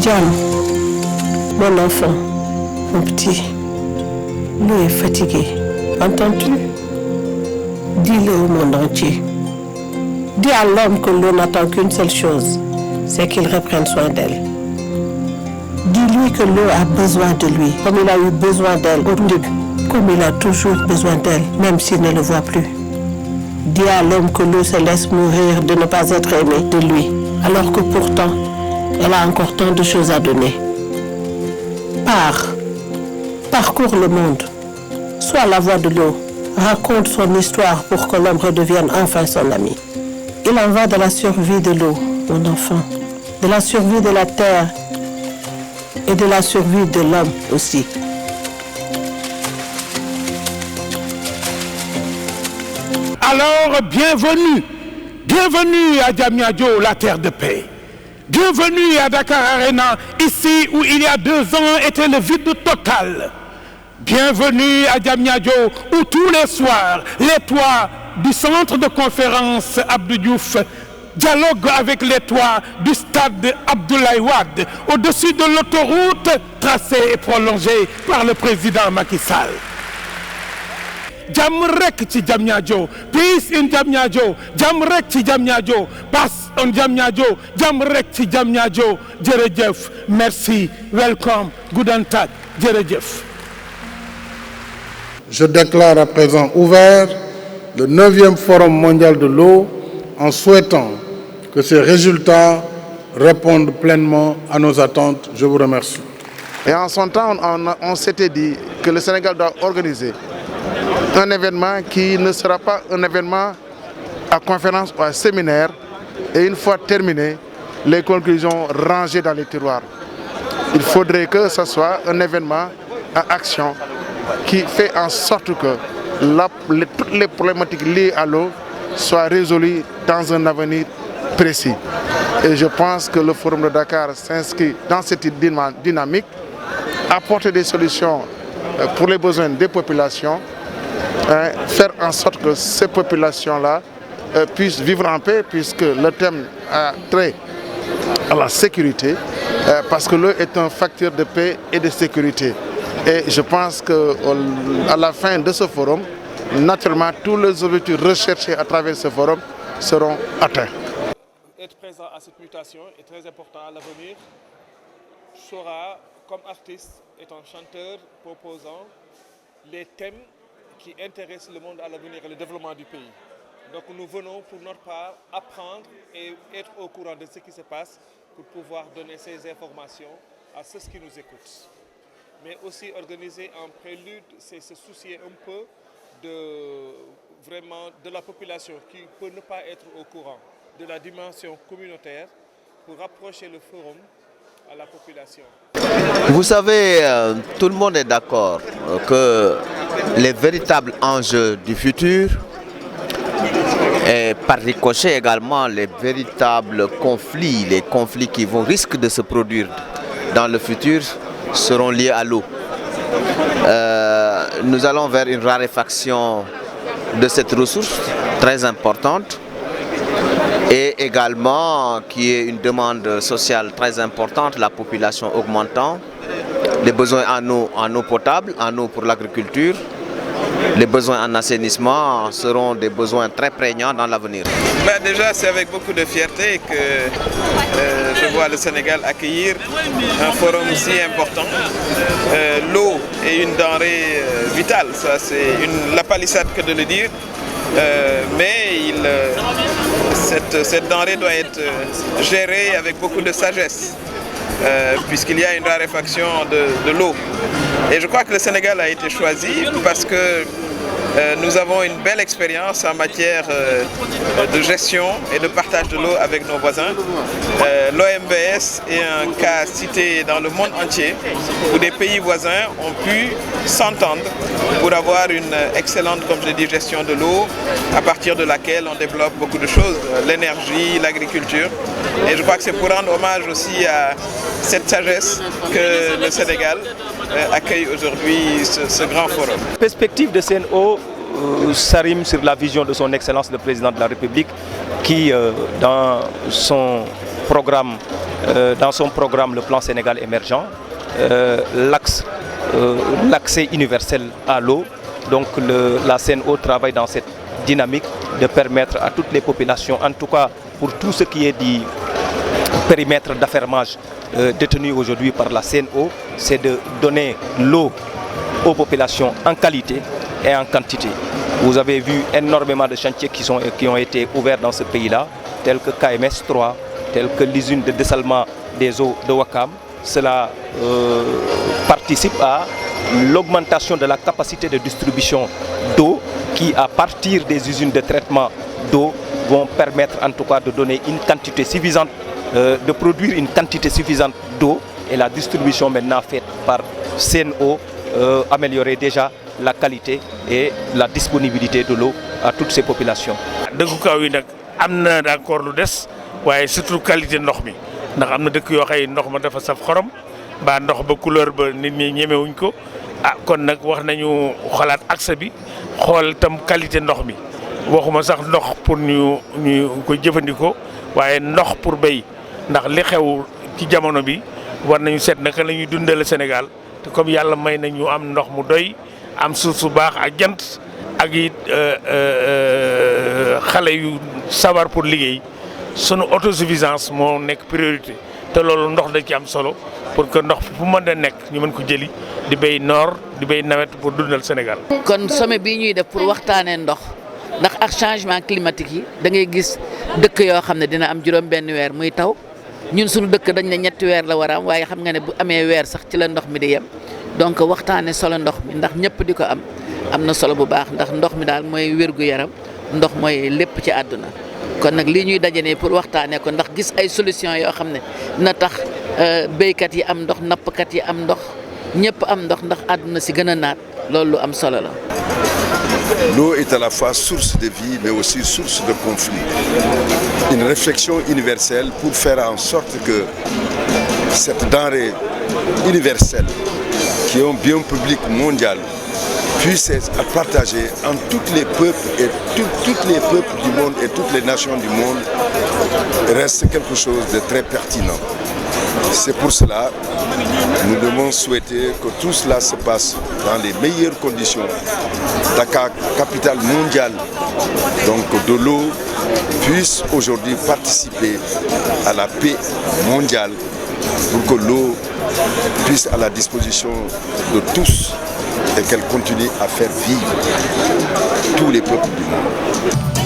Jam, mon enfant, mon petit, l'eau est fatigué. Entends-tu? Dis-le au monde entier. Dis à l'homme que l'eau n'attend qu'une seule chose, c'est qu'il reprenne soin d'elle. Dis-lui que l'eau a besoin de lui, comme il a eu besoin d'elle au début, comme il a toujours besoin d'elle, même s'il ne le voit plus. Dis à l'homme que l'eau se laisse mourir de ne pas être aimée de lui, alors que pourtant, elle a encore tant de choses à donner. Parcours le monde, sois la voix de l'eau, raconte son histoire pour que l'homme redevienne enfin son ami. Il en va de la survie de l'eau, mon enfant, de la survie de la terre et de la survie de l'homme aussi. Alors, bienvenue à Diamniadio, la terre de paix. Bienvenue à Dakar Arena, ici où il y a 2 ans était le vide total. Bienvenue à Diamniadio, où tous les soirs, les toits du centre de conférence Abdou Diouf dialoguent avec les toits du stade Abdoulaye Wade, au-dessus de l'autoroute tracée et prolongée par le président Macky Sall. Jàmm rek ci Diamniadio, peace in Diamniadio, jàmm rek ci Diamniadio, pass on Diamniadio, jàmm rek ci Diamniadio. Jërëjëf, merci, welcome, guten Tag, jërëjëf. Je déclare à présent ouvert le 9e Forum mondial de l'eau en souhaitant que ces résultats répondent pleinement à nos attentes. Je vous remercie. Et en son temps, on s'était dit que le Sénégal doit organiser un événement qui ne sera pas un événement à conférence ou à séminaire, et une fois terminé, les conclusions rangées dans les tiroirs. Il faudrait que ce soit un événement à action qui fait en sorte que toutes les problématiques liées à l'eau soient résolues dans un avenir précis. Et je pense que le Forum de Dakar s'inscrit dans cette dynamique, apporter des solutions pour les besoins des populations, faire en sorte que ces populations-là puissent vivre en paix, puisque le thème a trait à la sécurité, parce que l'eau est un facteur de paix et de sécurité. Et je pense qu'à la fin de ce forum, naturellement, tous les objectifs recherchés à travers ce forum seront atteints. Être présent à cette mutation est très important à l'avenir. Sora, comme artiste, est un chanteur proposant les thèmes qui intéressent le monde à l'avenir et le développement du pays. Donc nous venons pour notre part apprendre et être au courant de ce qui se passe pour pouvoir donner ces informations à ceux qui nous écoutent. Mais aussi organiser un prélude, c'est se soucier un peu de la population qui peut ne pas être au courant de la dimension communautaire pour rapprocher le forum à la population. Vous savez, tout le monde est d'accord que les véritables enjeux du futur et par ricochet également les véritables conflits, les conflits qui risquent de se produire dans le futur seront liés à l'eau. Nous allons vers une raréfaction de cette ressource très importante et également qui est une demande sociale très importante, la population augmentant, les besoins en eau potable, en eau pour l'agriculture, les besoins en assainissement seront des besoins très prégnants dans l'avenir. Déjà, c'est avec beaucoup de fierté que je vois le Sénégal accueillir un forum si important. L'eau est une denrée vitale, ça c'est la palissade que de le dire. Mais cette denrée doit être gérée avec beaucoup de sagesse, puisqu'il y a une raréfaction de l'eau. Et je crois que le Sénégal a été choisi parce que nous avons une belle expérience en matière de gestion et de partage de l'eau avec nos voisins. L'OMVS est un cas cité dans le monde entier où des pays voisins ont pu s'entendre pour avoir une excellente, comme je l'ai dit, gestion de l'eau, à partir de laquelle on développe beaucoup de choses, l'énergie, l'agriculture. Et je crois que c'est pour rendre hommage aussi à cette sagesse que le Sénégal accueille aujourd'hui ce grand forum. La perspective de CNO s'arrime sur la vision de son Excellence le Président de la République qui, dans son programme dans son programme le plan Sénégal émergent, l'accès universel à l'eau. Donc la CNO travaille dans cette dynamique de permettre à toutes les populations, en tout cas pour tout ce qui est du périmètre d'affermage détenu aujourd'hui par la CNO, c'est de donner l'eau aux populations en qualité et en quantité. Vous avez vu énormément de chantiers qui ont été ouverts dans ce pays-là, tels que KMS 3, tels que l'usine de dessalement des eaux de Wakam. Cela participe à l'augmentation de la capacité de distribution d'eau qui, à partir des usines de traitement d'eau, vont permettre en tout cas de donner une quantité suffisante, de produire une quantité suffisante d'eau, et la distribution maintenant faite par CNO améliorer déjà la qualité et la disponibilité de l'eau à toutes ces populations. dëkku kaw yi nag am na d'accord lu des waaye surtout qualité ndox mi ndax am na dëkk yoo xëy ndox ma dafa saf xorom ba ndox ba couleur ba nit ñi ñemewuñ ko kon nag wax nañu xalaat accès bi xool tam qualité ndox mi waxuma sax ndox pour ñu ko jëfandikoo waaye ndox pour béy ndax li xew ci jamono bi war nañu seet naka la ñuy dundale Sénégal te comme yàlla may nañu am ndox mu doy am suuf su baax ak jant ak it xale yu sawar pour liggéey sunu autosuffisance moo nekk priorité te loolu ndox da ci am solo pour que ndox fu mën a nekk ñu mën ko jëli di béy noor di béy nawet pour dundal Sénégal. kon sommet bii ñuy def pour waxtaanee ndox ndax ak changement climatique yi da ngay gis dëkk yoo xam ne dina am juróom benn weer muy taw ñun suñu dëkk dañ ne ñetti weer la war a am waaye xam nga ne bu amee weer sax ci la ndox mi di yem donc waxtaanee solo ndox mi ndax ñëpp di ko am na solo bu baax ndax ndox mi daal mooy wérgu yaram ndox mooy lépp ci àdduna kon nag lii ñuy dajanee pour waxtaanee ko ndax gis ay solution yoo xam ne dina tax béykat yi am ndox nappkat yi am ndox ñëpp am ndox ndax àdduna si gën a naat loolu lu am solo la. L'eau est à la fois source de vie mais aussi source de conflit. Une réflexion universelle pour faire en sorte que cette denrée universelle qui est un bien public mondial puisse être partagée entre tous les peuples et tous les peuples du monde et toutes les nations du monde reste quelque chose de très pertinent. C'est pour cela que nous devons souhaiter que tout cela se passe dans les meilleures conditions. Dakar, capitale mondiale donc de l'eau, puisse aujourd'hui participer à la paix mondiale pour que l'eau puisse à la disposition de tous et qu'elle continue à faire vivre tous les peuples du monde.